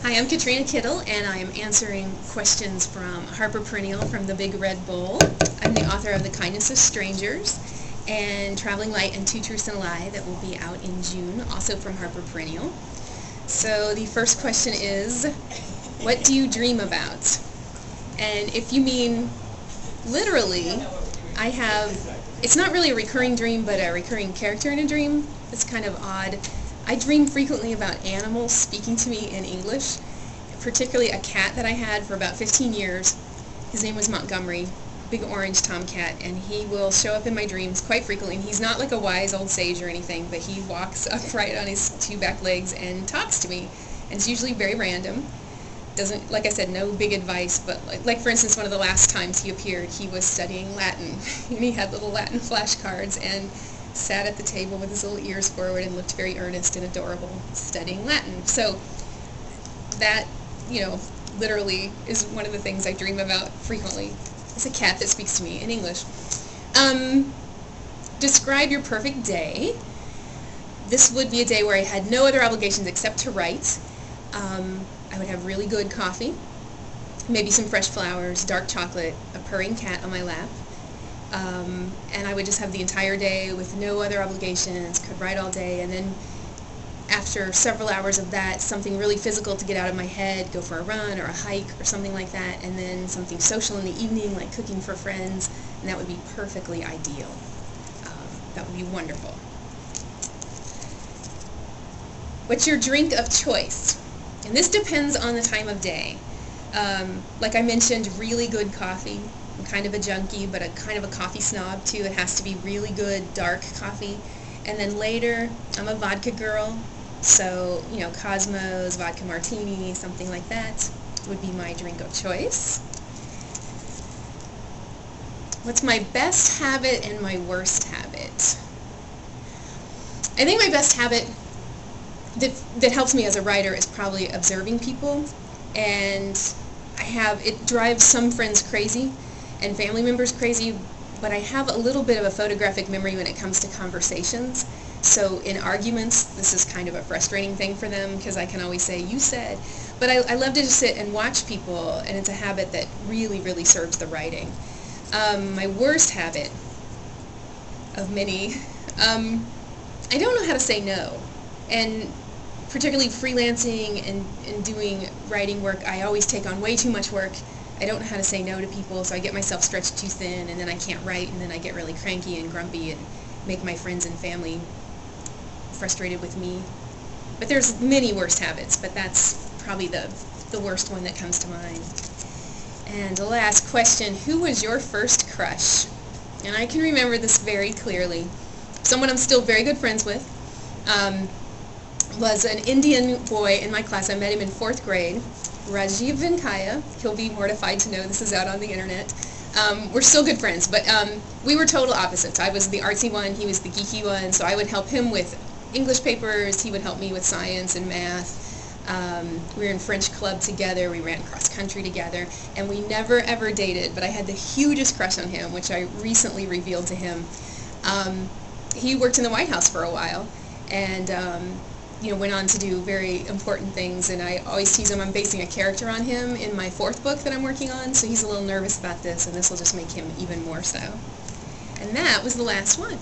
Hi, I'm Katrina Kittle, and I am answering questions from Harper Perennial from the Big Red Bowl. I'm the author of The Kindness of Strangers and Traveling Light and Two Truths and a Lie that will be out in June, also from Harper Perennial. So the first question is, what do you dream about? And if you mean literally, it's not really a recurring dream, but a recurring character in a dream. It's kind of odd. I dream frequently about animals speaking to me in English, particularly a cat that I had for about 15 years. His name was Montgomery, big orange tomcat, and he will show up in my dreams quite frequently. And he's not like a wise old sage or anything, but he walks upright on his two back legs and talks to me. And it's usually very random. Doesn't, like I said, no big advice, but like for instance, one of the last times he appeared, he was studying Latin, and he had little Latin flashcards and sat at the table with his little ears forward and looked very earnest and adorable, studying Latin. So that, literally is one of the things I dream about frequently. It's a cat that speaks to me in English. Describe your perfect day. This would be a day where I had no other obligations except to write. I would have really good coffee, maybe some fresh flowers, dark chocolate, a purring cat on my lap, and I would just have the entire day with no other obligations, could write all day, and then after several hours of that, something really physical to get out of my head, go for a run or a hike or something like that, and then something social in the evening like cooking for friends, and that would be perfectly ideal. That would be wonderful. What's your drink of choice? And this depends on the time of day. Like I mentioned, really good coffee. I'm kind of a junkie, but kind of a coffee snob too. It has to be really good, dark coffee. And then later, I'm a vodka girl, so, Cosmos, vodka martini, something like that would be my drink of choice. What's my best habit and my worst habit? I think my best habit that helps me as a writer is probably observing people, and it drives some friends crazy and family members crazy, but I have a little bit of a photographic memory when it comes to conversations. So in arguments, this is kind of a frustrating thing for them because I can always say, you said. But I love to just sit and watch people, and it's a habit that really, really serves the writing. My worst habit of many, I don't know how to say no. And particularly freelancing and doing writing work, I always take on way too much work. I don't know how to say no to people, so I get myself stretched too thin, and then I can't write, and then I get really cranky and grumpy and make my friends and family frustrated with me. But there's many worst habits, but that's probably the worst one that comes to mind. And the last question, who was your first crush? And I can remember this very clearly. Someone I'm still very good friends with was an Indian boy in my class. I met him in 4th grade. Rajiv Venkaya. He'll be mortified to know this is out on the internet. We're still good friends, but we were total opposites. I was the artsy one, he was the geeky one, so I would help him with English papers, he would help me with science and math. We were in French club together, we ran cross country together, and we never ever dated, but I had the hugest crush on him, which I recently revealed to him. He worked in the White House for a while, and went on to do very important things, and I always tease him I'm basing a character on him in my 4th book that I'm working on, so he's a little nervous about this, and this will just make him even more so. And that was the last one.